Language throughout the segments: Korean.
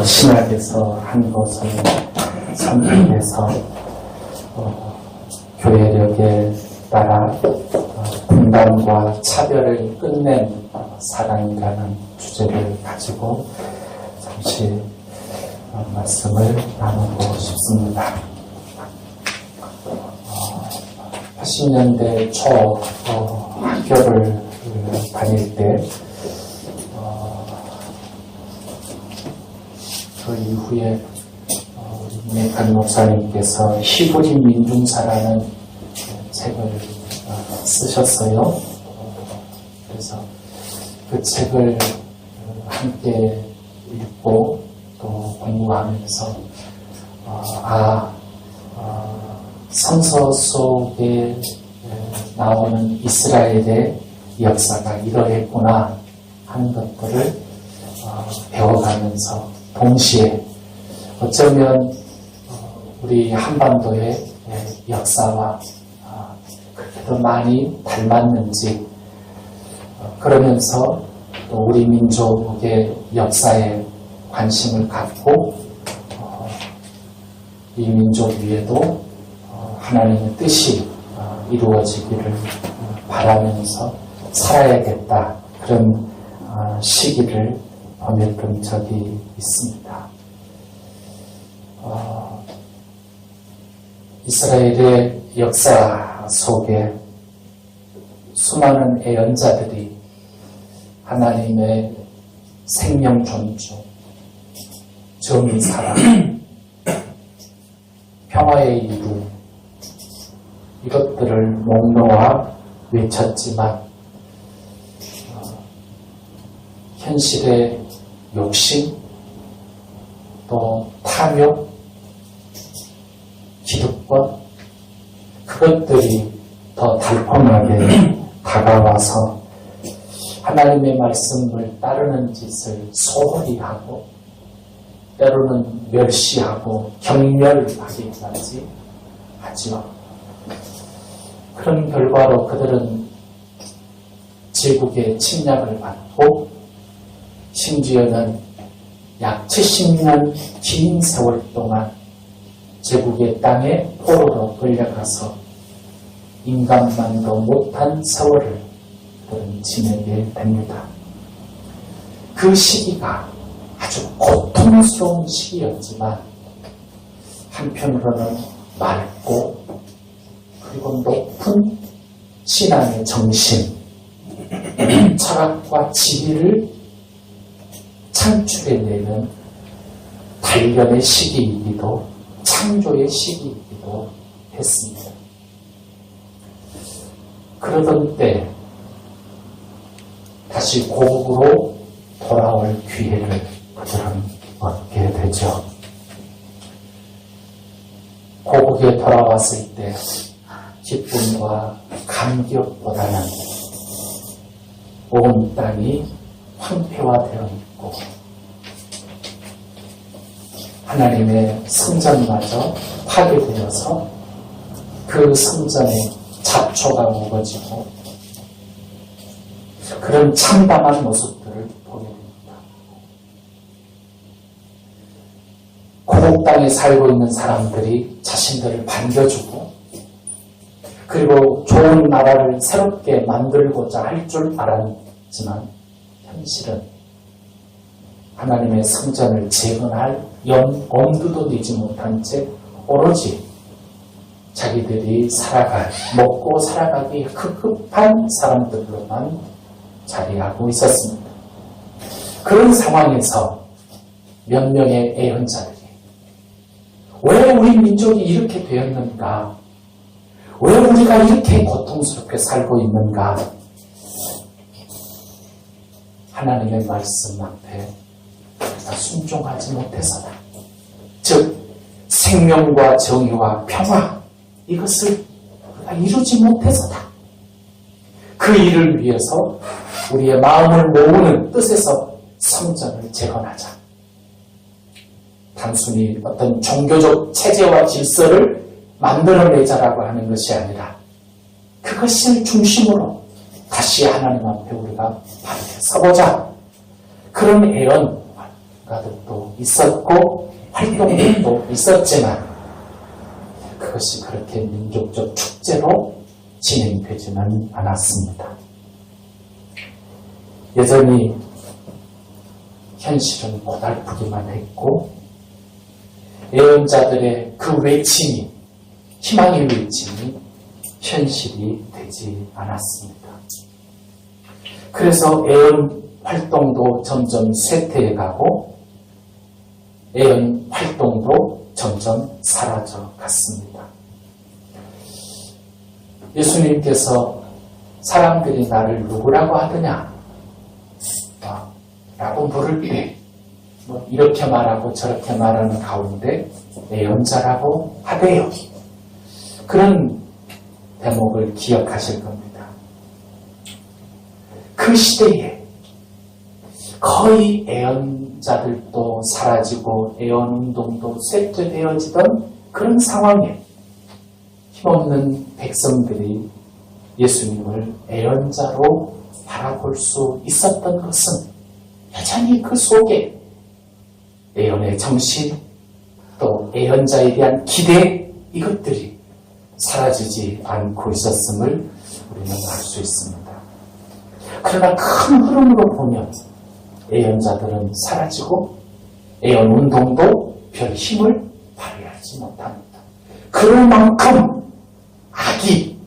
신학에서 한 것을 선택해서 교회력에 따라 분단과 차별을 끝낸 사랑이라는 주제를 가지고 잠시 말씀을 나누고 싶습니다. 80년대 초 학교를 다닐 때 그 이후에 우리 메칸 목사님께서 히브리 민중사라는 책을 쓰셨어요. 그래서 그 책을 함께 읽고 또 공부하면서 성서 속에 나오는 이스라엘의 역사가 이러했구나 하는 것들을 배워가면서 동시에 어쩌면 우리 한반도의 역사와 그렇게도 많이 닮았는지 그러면서 또 우리 민족의 역사에 관심을 갖고 이 민족 위에도 하나님의 뜻이 이루어지기를 바라면서 살아야겠다 그런 시기를 보냈던 적이 있습니다. 이스라엘의 역사 속에 수많은 애언자들이 하나님의 생명 존중, 정의 사랑, 평화의 이루 이것들을 목놓아 외쳤지만 현실의 욕심, 또 탐욕, 기득권 그것들이 더 달콤하게 다가와서 하나님의 말씀을 따르는 짓을 소홀히 하고 때로는 멸시하고 경멸하기까지 하지요. 그런 결과로 그들은 제국의 침략을 받고 심지어는 약 70년 긴 세월 동안 제국의 땅에 포로로 끌려가서 인간만도 못한 세월을 그들은 지내게 됩니다. 그 시기가 아주 고통스러운 시기였지만 한편으로는 맑고 그리고 높은 신앙의 정신, 철학과 지혜를 창출해내는 단련의 시기이기도 창조의 시기이기도 했습니다. 그러던 때 다시 고국으로 돌아올 기회를 그들은 얻게 되죠. 고국에 돌아왔을 때 기쁨과 감격보다는 온 땅이 황폐화되어 있고 하나님의 성전마저 파괴되어서 그 성전에 잡초가 묵어지고 그런 참담한 모습들을 보게 됩니다. 고국 땅에 살고 있는 사람들이 자신들을 반겨주고 그리고 좋은 나라를 새롭게 만들고자 할 줄 알았지만 현실은 하나님의 성전을 재건할 엄두도 내지 못한 채 오로지 자기들이 먹고 살아가기 급급한 사람들로만 자리하고 있었습니다. 그런 상황에서 몇 명의 애언자들이 왜 우리 민족이 이렇게 되었는가? 왜 우리가 이렇게 고통스럽게 살고 있는가? 하나님의 말씀 앞에 순종하지 못해서다. 즉 생명과 정의와 평화 이것을 우리가 이루지 못해서다. 그 일을 위해서 우리의 마음을 모으는 뜻에서 성전을 재건하자. 단순히 어떤 종교적 체제와 질서를 만들어내자라고 하는 것이 아니라 그것을 중심으로 다시 하나님 앞에 우리가 바르게 서보자. 그런 애언, 가족도 있었고 활동도 있었지만 그것이 그렇게 민족적 축제로 진행되지는 않았습니다. 여전히 현실은 고달프기만 했고 애언자들의 그 외침이, 희망의 외침이 현실이 되지 않았습니다. 그래서 애언 활동도 점점 쇠퇴해가고 애언 활동도 점점 사라져 갔습니다. 예수님께서 사람들이 나를 누구라고 하더냐? 라고 물을 때 이렇게 말하고 저렇게 말하는 가운데 애언자라고 하대요. 그런 대목을 기억하실 겁니다. 그 시대에 거의 애언자들도 사라지고 애언운동도 쇠퇴되어지던 그런 상황에 힘없는 백성들이 예수님을 애언자로 바라볼 수 있었던 것은 여전히 그 속에 애언의 정신, 또 애언자에 대한 기대, 이것들이 사라지지 않고 있었음을 우리는 알 수 있습니다. 그러나 큰 흐름으로 보면 애언자들은 사라지고 애언운동도 별 힘을 발휘하지 못합니다. 그럴 만큼 악이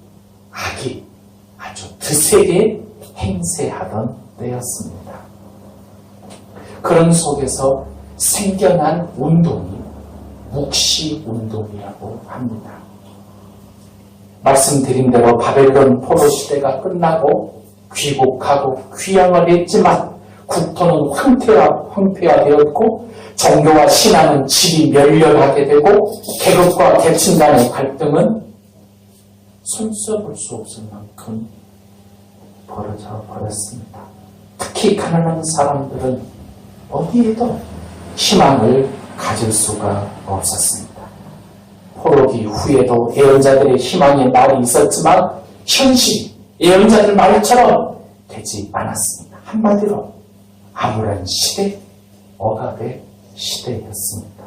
아주 드세게 행세하던 때였습니다. 그런 속에서 생겨난 운동이 묵시운동이라고 합니다. 말씀드린 대로 바벨론 포로 시대가 끝나고 귀국하고 귀향을 했지만 국토는 황폐화되었고 종교와 신앙은 질이 멸렬하게 되고 계급과 계층 간의 갈등은 손써볼 수 없을 만큼 벌어져 버렸습니다. 특히 가난한 사람들은 어디에도 희망을 가질 수가 없었습니다. 포로기 후에도 애언자들의 희망의 날이 있었지만 현실이 애언자들 말처럼 되지 않았습니다. 한마디로 암울한 시대, 억압의 시대였습니다.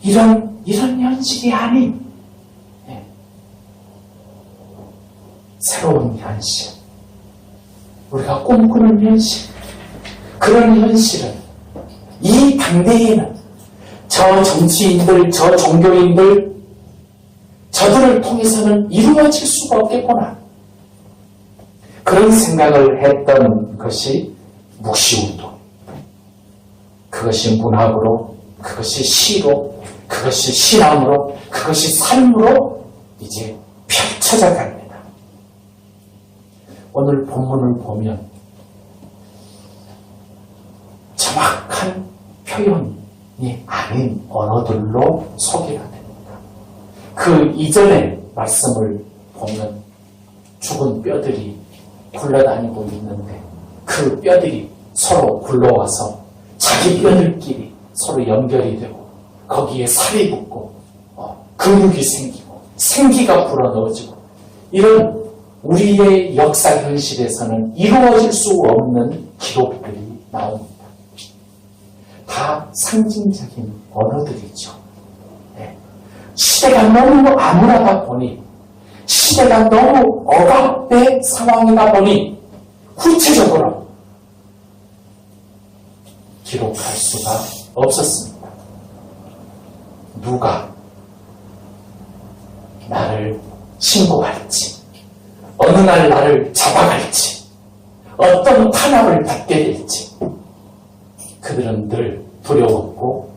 이런 현실이 아닌 새로운 현실, 우리가 꿈꾸는 현실, 그런 현실은 이 당대에는 저 정치인들, 저 종교인들, 저들을 통해서는 이루어질 수가 없겠구나. 그런 생각을 했던 것이 묵시운동. 그것이 문학으로, 그것이 시로, 그것이 신앙으로, 그것이 삶으로 이제 펼쳐져 갑니다. 오늘 본문을 보면 정확한 표현이 아닌 언어들로 소개가 됩니다. 그 이전의 말씀을 보면 죽은 뼈들이 굴러다니고 있는데 그 뼈들이 서로 굴러와서 자기 뼈들끼리 서로 연결이 되고 거기에 살이 붙고 근육이 생기고 생기가 불어넣어지고 이런 우리의 역사 현실에서는 이루어질 수 없는 기록들이 나옵니다. 다 상징적인 언어들이죠. 네. 시대가 너무 암울하다 보니, 시대가 너무 억압의 상황이다 보니 구체적으로 기록할 수가 없었습니다. 누가 나를 신고할지, 어느 날 나를 잡아갈지, 어떤 탄압을 받게 될지 그들은 늘 두려웠고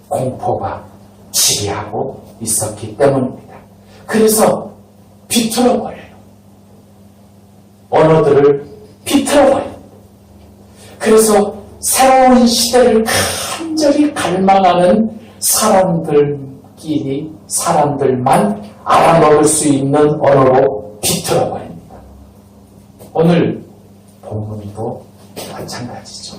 공포가 지배하고 있었기 때문입니다. 그래서 비틀어버려요. 언어들을 비틀어버려요. 그래서 새로운 시대를 간절히 갈망하는 사람들만 알아먹을 수 있는 언어로 비틀어버립니다. 오늘 본문도 마찬가지죠.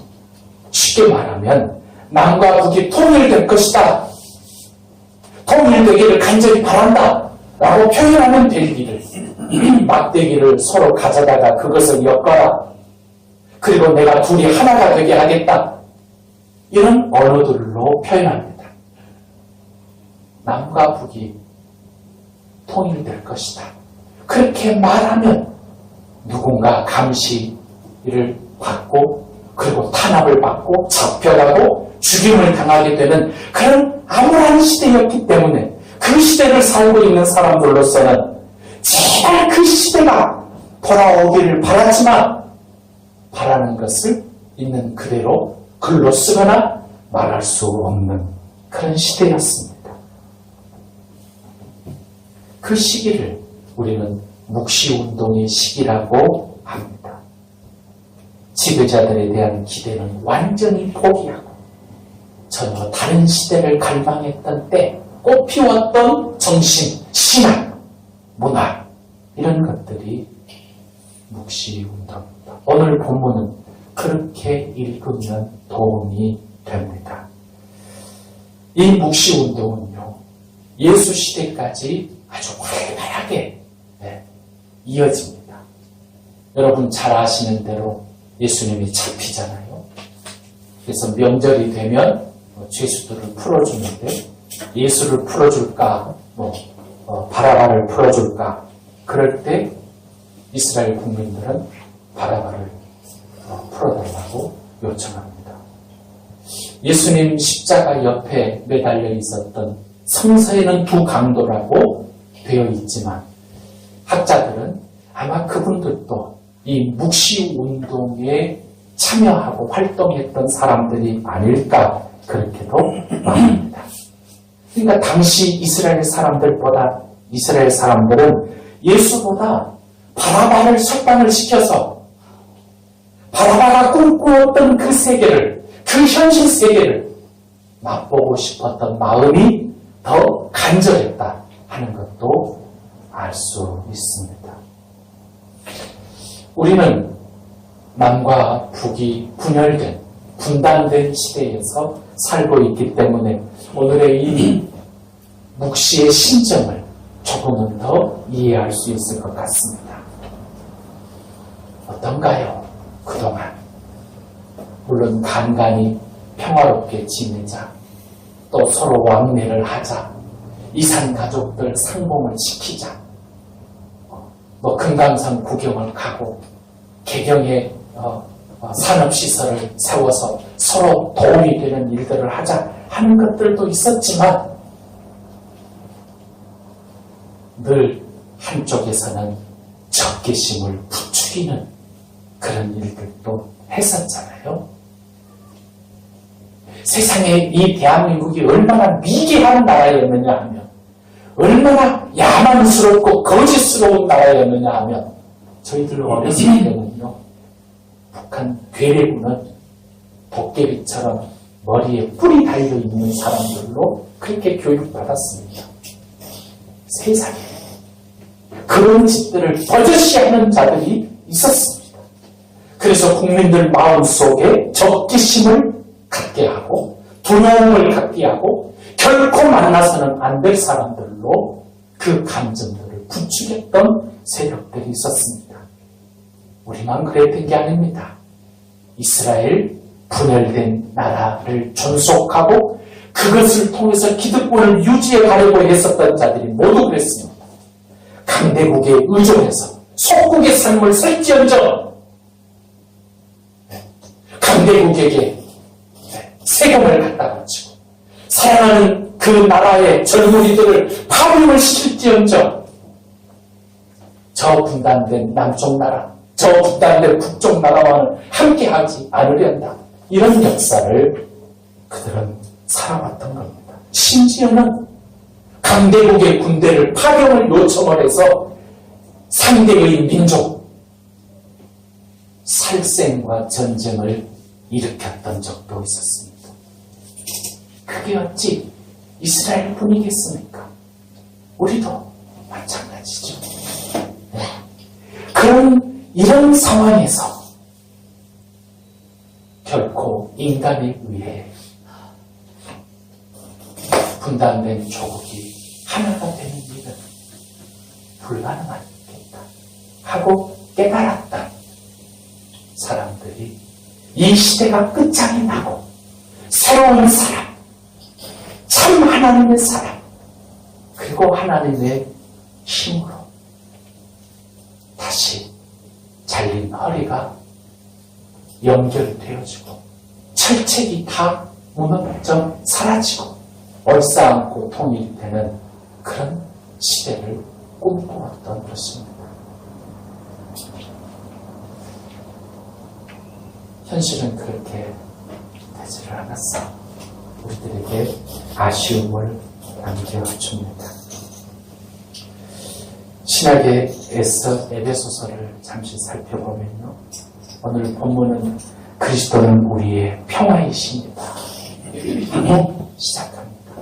쉽게 말하면 남과 북이 통일될 것이다. 통일되기를 간절히 바란다. 라고 표현하면 될 일을 막대기를 서로 가져다가 그것을 엮어라. 그리고 내가 둘이 하나가 되게 하겠다. 이런 언어들로 표현합니다. 남과 북이 통일될 것이다. 그렇게 말하면 누군가 감시를 받고 그리고 탄압을 받고 잡혀가고 죽임을 당하게 되는 그런 암울한 시대였기 때문에 그 시대를 살고 있는 사람들로서는 제발 그 시대가 돌아오기를 바랐지만 바라는 것을 있는 그대로 글로 쓰거나 말할 수 없는 그런 시대였습니다. 그 시기를 우리는 묵시운동의 시기라고 합니다. 지배자들에 대한 기대는 완전히 포기하고 전혀 다른 시대를 갈망했던 때 꽃피웠던 정신, 신앙, 문화 이런 것들이 묵시운동입니다. 오늘 본문은 그렇게 읽으면 도움이 됩니다. 이 묵시운동은요, 예수 시대까지 아주 활발하게 이어집니다. 여러분 잘 아시는 대로 예수님이 잡히잖아요. 그래서 명절이 되면 죄수들을 풀어주는데 예수를 풀어줄까, 바라바를 풀어줄까. 그럴 때 이스라엘 국민들은 바라바를 풀어달라고 요청합니다. 예수님 십자가 옆에 매달려 있었던 성서에는 두 강도라고 되어 있지만 학자들은 아마 그분들도 이 묵시운동에 참여하고 활동했던 사람들이 아닐까 그렇게도 말합니다. 그러니까 당시 이스라엘 사람들은 예수보다 바라바를 석방을 시켜서 바라바가 꿈꾸었던 그 세계를, 그 현실 세계를 맛보고 싶었던 마음이 더 간절했다 하는 것도 알 수 있습니다. 우리는 남과 북이 분단된 시대에서 살고 있기 때문에 오늘의 이 묵시의 심정을 조금은 더 이해할 수 있을 것 같습니다. 어떤가요? 그동안 물론 간간히 평화롭게 지내자, 또 서로 왕래를 하자, 이산 가족들 상봉을 시키자, 금강산 구경을 가고 개경에 산업시설을 세워서 서로 도움이 되는 일들을 하자 하는 것들도 있었지만 늘 한쪽에서는 적개심을 부추기는 그런 일들도 했었잖아요. 세상에 이 대한민국이 얼마나 미개한 나라였느냐 하면, 얼마나 야만스럽고 거짓스러운 나라였느냐 하면, 저희들 어렸을 때는요, 북한 괴뢰군은 도깨비처럼 머리에 뿔이 달려있는 사람들로 그렇게 교육받았습니다. 세상에 그런 짓들을 버젓이하는 자들이 있었습니다. 그래서 국민들 마음속에 적개심을 갖게 하고 두려움을 갖게 하고 결코 만나서는 안 될 사람들로 그 감정들을 부추겼던 세력들이 있었습니다. 우리만 그랬던 게 아닙니다. 이스라엘 분열된 나라를 존속하고 그것을 통해서 기득권을 유지해 가려고 했었던 자들이 모두 그랬습니다. 강대국에 의존해서 속국의 삶을 살지언정 강대국에게 세금을 갖다 바치고 사랑하는 그 나라의 젊은이들을 파병을 시킬지언정 저 분단된 남쪽 나라, 저 분단된 북쪽 나라와는 함께하지 않으련다. 이런 역사를 그들은 살아왔던 겁니다. 심지어는 강대국의 군대를 파병을 요청을 해서 상대의 민족 살생과 전쟁을 일으켰던 적도 있었습니다. 그게 어찌 이스라엘 뿐이겠습니까? 우리도 마찬가지죠. 네. 이런 상황에서 결코 인간에 의해 분단된 조국이 하나가 되는 일은 불가능하겠다 하고 깨달았던 사람들이 이 시대가 끝장이 나고 새로운 사람, 참 하나님의 사람, 그리고 하나님의 힘으로 다시 잘린 허리가 연결되어지고 철책이 다 무너져 사라지고 얼싸안고 통일이 되는 그런 시대를 꿈꾸었던 것입니다. 현실은 그렇게 되지를 않았어. 우리들에게 아쉬움을 남겨줍니다. 신약의 에베소서를 잠시 살펴보면요, 오늘 본문은 그리스도는 우리의 평화이십니다. 시작합니다.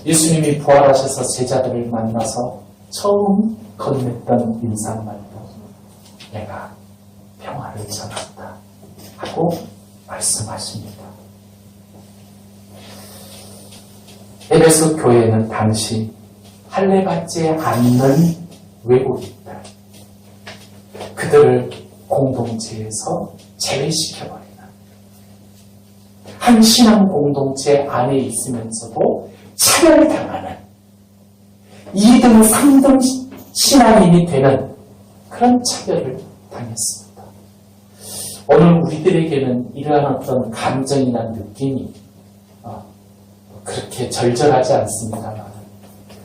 예수님이 부활하셔서 제자들을 만나서 처음 건넸던 인사말도 내가 평화를 전한다 하고 말씀하십니다. 에베소 교회는 당시 할례받지 않는 외국인들, 그들을 공동체에서 제외시켜버리는, 한 신앙 공동체 안에 있으면서도 차별당하는 2등, 3등 신앙인이 되는 그런 차별을 당했습니다. 오늘 우리들에게는 이러한 어떤 감정이나 느낌이 그렇게 절절하지 않습니다만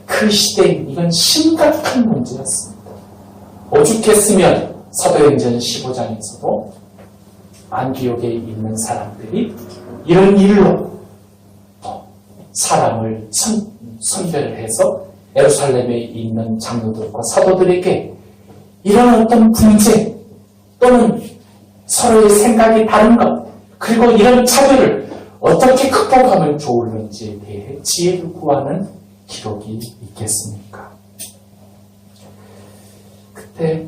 그 시대에 이건 심각한 문제였습니다. 오죽했으면 사도행전 15장에서도 안디옥에 있는 사람들이 이런 일로 사람을 선별을 해서 예루살렘에 있는 장로들과 사도들에게 이런 어떤 분쟁 또는 서로의 생각이 다른 것, 그리고 이런 차별을 어떻게 극복하면 좋을는지에 대해 지혜를 구하는 기록이 있겠습니까? 그때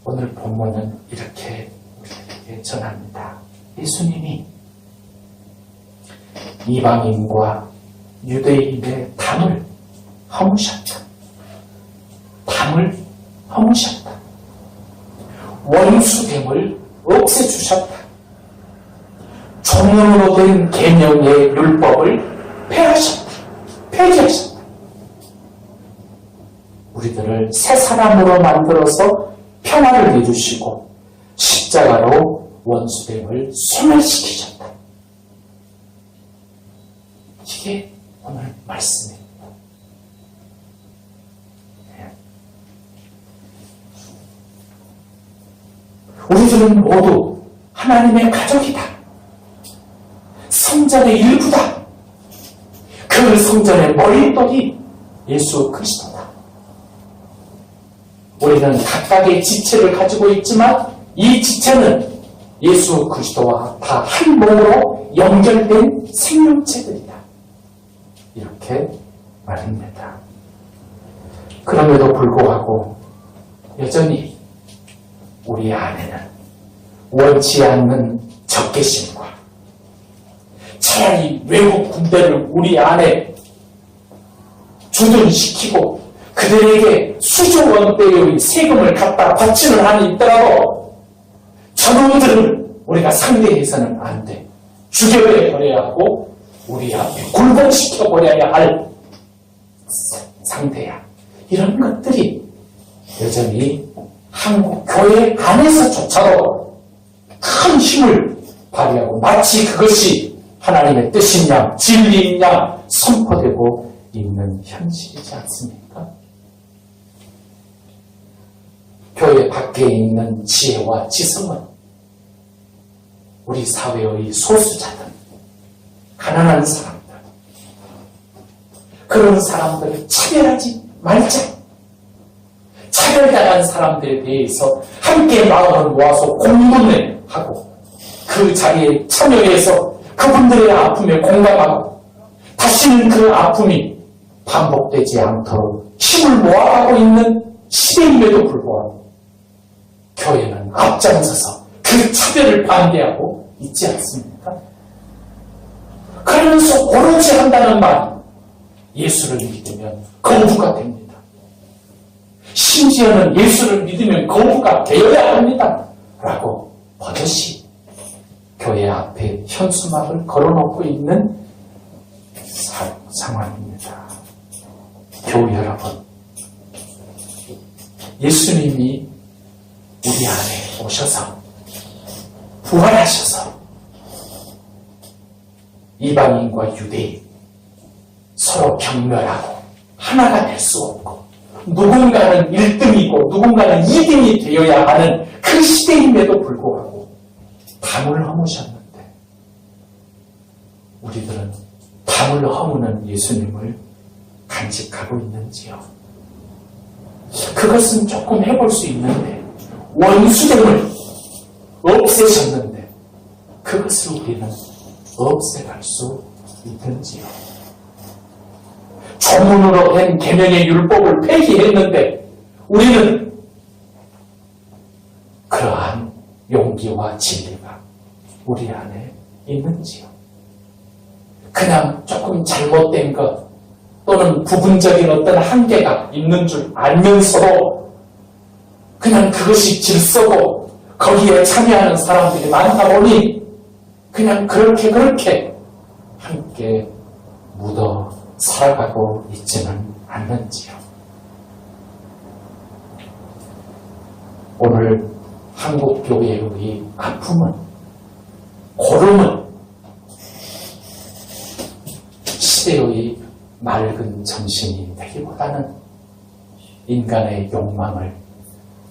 오늘 본문은 이렇게 우리에게 전합니다. 예수님이 이방인과 유대인의 담을 허무셨다. 담을 허무셨다. 원수됨을 없애주셨다. 종용으로 된 계명의 율법을 폐지하셨다. 우리들을 새 사람으로 만들어서 평화를 이루시고 십자가로 원수됨을 소멸시키셨다. 이게 오늘 말씀입니다. 우리들은 모두 하나님의 가족이다. 성전의 일부다. 그 성전의 머릿돌이 예수 그리스도다. 우리는 각각의 지체를 가지고 있지만 이 지체는 예수 그리스도와 다 한 몸으로 연결된 생명체들이다. 이렇게 말입니다. 그럼에도 불구하고 여전히 우리 안에는 원치 않는 적개심과 차라리 외국 군대를 우리 안에 주둔시키고 그들에게 수조 원대의 세금을 갖다 바치는 한이 있더라도 저놈들을 우리가 상대해서는 안 돼. 죽여버려야 하고 우리 앞에 굴복시켜버려야 할 상대야. 이런 것들이 여전히 한국 교회 안에서조차도 큰 힘을 발휘하고 마치 그것이 하나님의 뜻인 양, 진리인 양 선포되고 있는 현실이지 않습니까? 교회 밖에 있는 지혜와 지성은 우리 사회의 소수자들, 가난한 사람들, 그런 사람들을 차별하지 말자. 차별당한 사람들에 대해서 함께 마음을 모아서 공분을 하고 그 자리에 참여해서 그분들의 아픔에 공감하고 다시는 그 아픔이 반복되지 않도록 힘을 모아가고 있는 시대임에도 불구하고 교회는 앞장서서 그 차별을 반대하고 있지 않습니까? 그러면서 오로지 한다는 말이 예수를 믿으면 거부가 됩니다. 심지어는 예수를 믿으면 거부가 되어야 합니다. 라고 버젓이 교회 앞에 현수막을 걸어놓고 있는 상황입니다. 교우 여러분, 예수님이 우리 안에 오셔서 부활하셔서 이방인과 유대인 서로 경멸하고 하나가 될 수 없고 누군가는 1등이고 누군가는 2등이 되어야 하는 그 시대임에도 불구하고 담을 허무셨는데 우리들은 담을 허무는 예수님을 간직하고 있는지요? 그것은 조금 해볼 수 있는데 원수됨을 없애셨는데 그것을 우리는 없애갈 수 있는지요? 조문으로 된 계명의 율법을 폐기했는데 우리는 그러한 용기와 진리가 우리 안에 있는지요? 그냥 조금 잘못된 것 또는 부분적인 어떤 한계가 있는 줄 알면서도 그냥 그것이 질서고 거기에 참여하는 사람들이 많다 보니 그냥 그렇게 함께 묻어 살아가고 있지는 않는지요. 오늘 한국교회의 아픔은, 고름은 시대의 맑은 정신이 되기보다는 인간의 욕망을,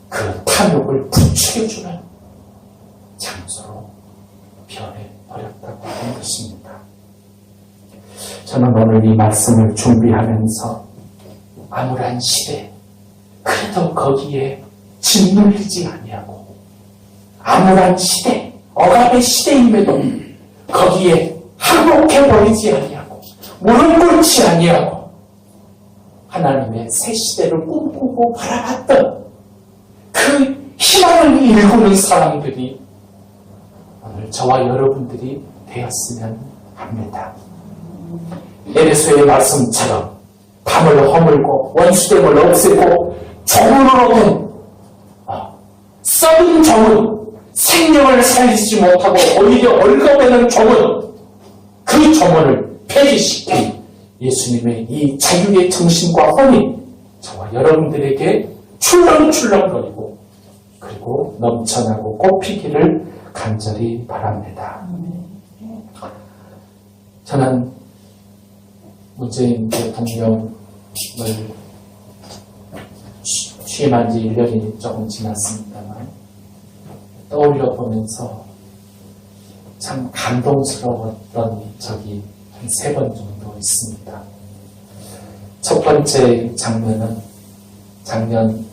그 탐욕을 부추겨주는 장소로 변해버렸다고 하는 것입니다. 저는 오늘 이 말씀을 준비하면서 암울한 시대, 그래도 거기에 짓눌리지 아니하고 암울한 시대, 억압의 시대임에도 거기에 항복해버리지 아니하고 무릎 꿇지 아니하고 하나님의 새 시대를 꿈꾸고 바라봤던 그 희망을 일구는 사람들이 오늘 저와 여러분들이 되었으면 합니다. 에베소의 말씀처럼 담을 허물고 원수됨을 없애고 조문으로 된 썩은 조문, 생명을 살리지 못하고 오히려 얽어매는 조문, 그 조문을 폐기시킨 예수님의 이 자유의 정신과 혼이 저와 여러분들에게 출렁출렁거리고 그리고 넘쳐나고 꽃피기를 간절히 바랍니다. 저는 문재인 대통령을 취임한 지 1년이 조금 지났습니다만 떠올려 보면서 참 감동스러웠던 적이 한 3번 정도 있습니다. 첫 번째 장면은 작년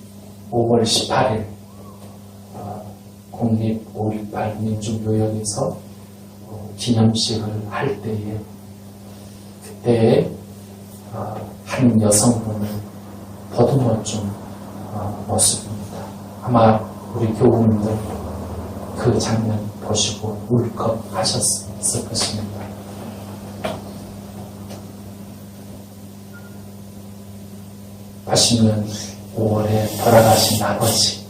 5월 18일 국립 5.18 민중묘역에서 기념식을 할 때에 그때의 한 여성분을 보듬어 준 모습입니다. 아마 우리 교우님들 그 장면 보시고 울컥 하셨을 것입니다. (80년 5월에) 돌아가신 아버지,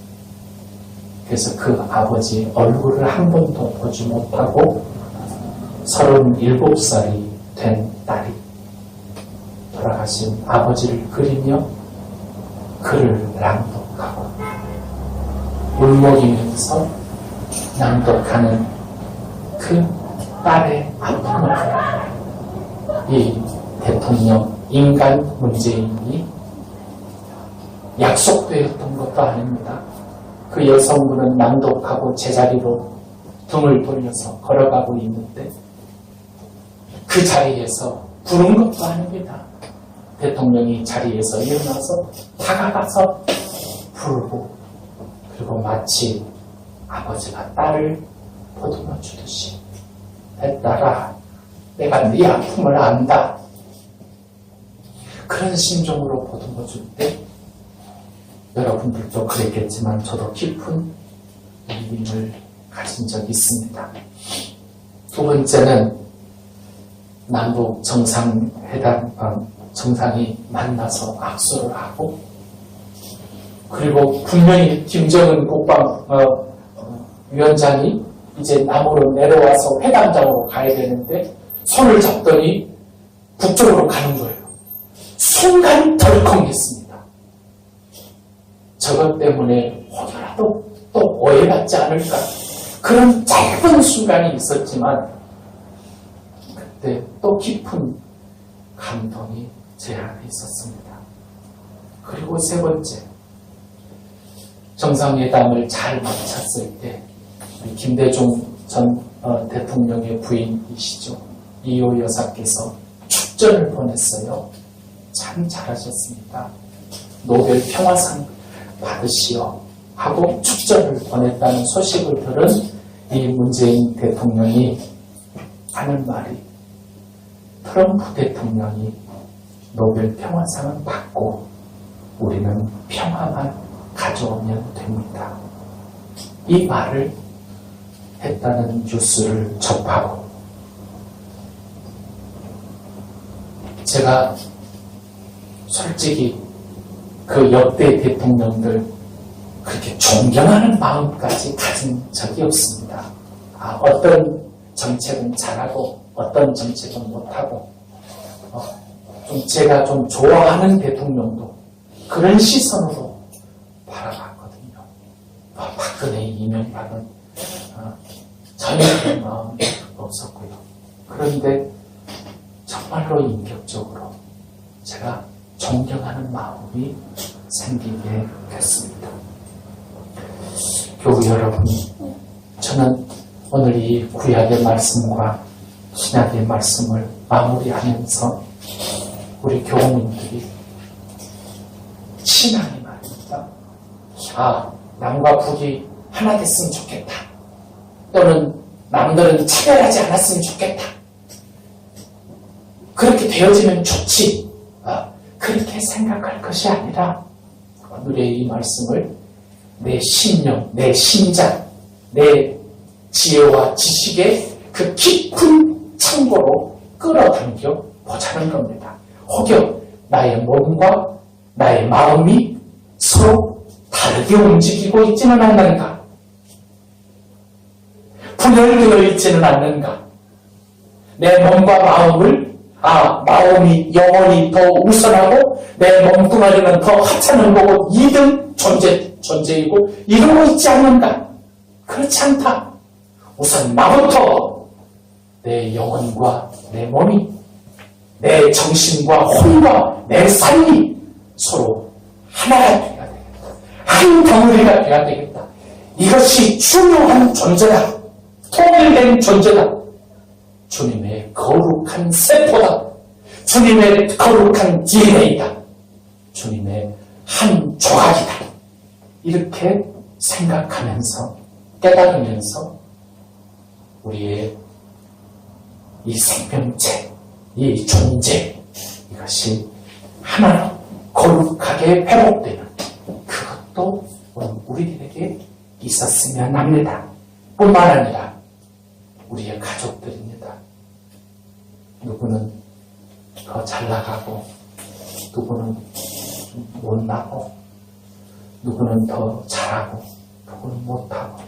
그래서 그 아버지 얼굴을 한 번도 보지 못하고 37살이 된 딸이 돌아가신 아버지를 그리며 글을 낭독하고 울먹이면서 낭독하는 그 딸의 아픔을 이 대통령 인간 문재인이 약속되었던 것도 아닙니다. 그 여성분은 낭독하고 제자리로 등을 돌려서 걸어가고 있는데 그 자리에서 부른 것도 아닙니다. 대통령이 자리에서 일어나서 다가가서 부르고 그리고 마치 아버지가 딸을 보듬어 주듯이 딸아, 내가 네 아픔을 안다. 그런 심정으로 보듬어 줄 때 여러분들도 그랬겠지만 저도 깊은 울림을 가진 적이 있습니다. 두 번째는 남북 정상회담 정상이 만나서 악수를 하고 그리고 분명히 김정은 국방위원장이 이제 남으로 내려와서 회담장으로 가야 되는데 손을 잡더니 북쪽으로 가는 거예요. 순간 덜컹했습니다. 저것 때문에 혹여라도 또 오해받지 않을까, 그런 짧은 순간이 있었지만 그때 또 깊은 감동이 제 안에 있었습니다. 그리고 세 번째, 정상회담을 잘 마쳤을 때 김대중 전 대통령의 부인이시죠, 이호 여사께서 축전을 보냈어요. 참 잘하셨습니다. 노벨 평화상 받으시오 하고 축전을 보냈다는 소식을 들은 이 문재인 대통령이 하는 말이, 트럼프 대통령이 노벨 평화상을 받고 우리는 평화만 가져오면 됩니다. 이 말을 했다는 뉴스를 접하고 제가 솔직히 그 역대 대통령들 그렇게 존경하는 마음까지 가진 적이 없습니다. 어떤 정책은 잘하고 어떤 정책은 못하고, 좀 제가 좀 좋아하는 대통령도 그런 시선으로 바라봤거든요. 박근혜, 이명박은 전혀 그런 마음이 없었고요. 그런데 정말로 인격적으로 제가 존경하는 마음이 생기게 됐습니다. 교우 여러분, 저는 오늘 이 구약의 말씀과 신약의 말씀을 마무리하면서 우리 교우님들이 신앙이 말입니다. 남과 북이 하나 됐으면 좋겠다. 또는 남들은 차별하지 않았으면 좋겠다. 그렇게 되어지면 좋지. 그렇게 생각할 것이 아니라 오늘의 이 말씀을 내 신령, 내 신장, 내 지혜와 지식의 그 깊은 창고로 끌어당겨 보자는 겁니다. 혹여 나의 몸과 나의 마음이 서로 다르게 움직이고 있지는 않는가? 분열되어 있지는 않는가? 내 몸과 마음을 마음이 영원히 더 우선하고 내 몸뚱아리는 더 하찮은 거고 2등 존재이고 이러고 있지 않는가? 그렇지 않다. 우선 나부터 내 영혼과 내 몸이, 내 정신과 혼과 내 삶이 서로 하나가 되어야 되겠다. 한 덩어리가 되어야 되겠다. 이것이 중요한 존재다. 통일된 존재다. 주님의 거룩한 세포다. 주님의 거룩한 DNA다. 주님의 한 조각이다. 이렇게 생각하면서 깨달으면서 우리의 이 생명체, 이 존재, 이것이 하나로 거룩하게 회복되는 그것도 우리들에게 있었으면 합니다. 뿐만 아니라 우리의 가족들입니다. 누구는 더 잘나가고 누구는 못나고 누구는 더 잘하고 누구는 못하고,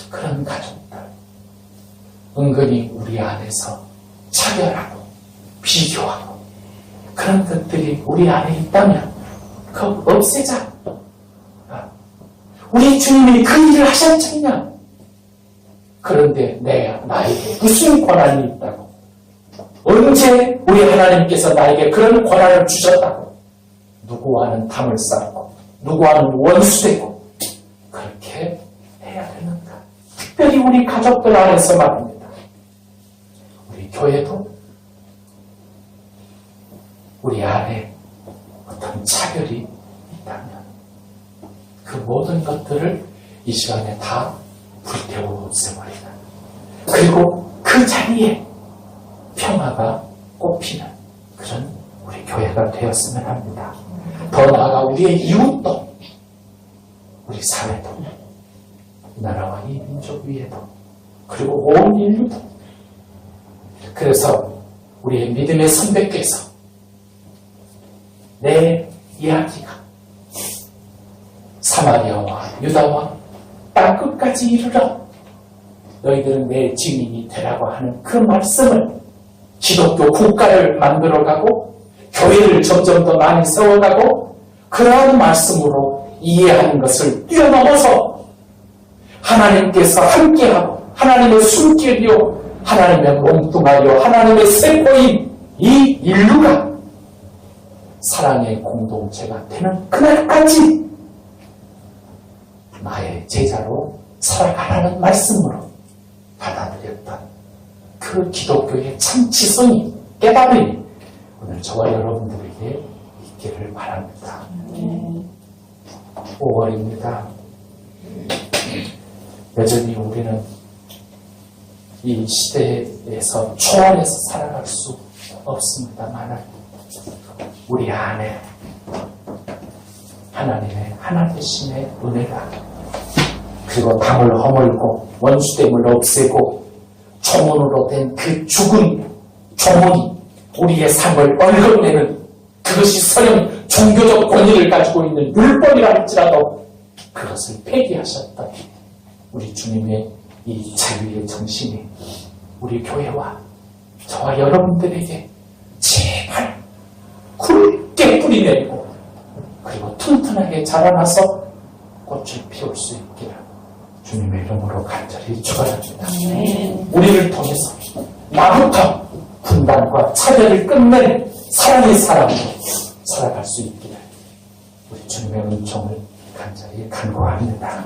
그런 가족들 은근히 우리 안에서 차별하고 비교하고 그런 것들이 우리 안에 있다면 그거 없애자. 우리 주님이 그 일을 하셨잖냐. 그런데 나에게 무슨 권한이 있다고? 언제 우리 하나님께서 나에게 그런 권한을 주셨다고? 누구와는 담을 쌓고 누구와는 원수되고 그렇게 해야 되는가? 특별히 우리 가족들 안에서 말입니다. 우리 교회도 우리 안에 어떤 차별이 있다면 그 모든 것들을 이 시간에 다 불태워 없애버리는, 그리고 그 자리에 평화가 꽃피는 그런 우리 교회가 되었으면 합니다. 더 나아가 우리의 이웃도, 우리 사회도, 이 나라와 이 민족 위에도, 그리고 온 인류도. 그래서 우리의 믿음의 선배께서 내 이야기가 사마리아와 유다와 땅끝까지 이르러 너희들은 내 증인이 되라고 하는 그 말씀을 기독교 국가를 만들어가고 교회를 점점 더 많이 세워가고 그러한 말씀으로 이해하는 것을 뛰어넘어서 하나님께서 함께하고 하나님의 숨결이요 하나님의 몸뚱아리요 하나님의 세포인 이 인류가 사랑의 공동체가 되는 그날까지 나의 제자로 살아가라는 말씀으로 받아들였던 그 기독교의 참 지성이 깨달음이 오늘 저와 여러분들에게 있기를 바랍니다. 5월입니다. 여전히 우리는 이 시대에서 초월해서 살아갈 수 없습니다만 우리 안에 하나님의 하나 되심의 은혜가 그리고 담을 허물고 원수됨을 없애고 조문으로 된 그 죽은 조문이 우리의 삶을 얼룩내는 그것이 설령 종교적 권위를 가지고 있는 율법이라 할지라도 그것을 폐기하셨던 우리 주님의 이 자유의 정신이 우리 교회와 저와 여러분들에게 제발 굵게 뿌리내리고 그리고 튼튼하게 자라나서 꽃을 피울 수 있기를 주님의 이름으로 간절히 축원합니다. 우리를 통해서 나부터 분단과 차별을 끝낸 사랑의 사람으로 살아갈 수 있기를 우리 주님의 은총을 간절히 간구합니다.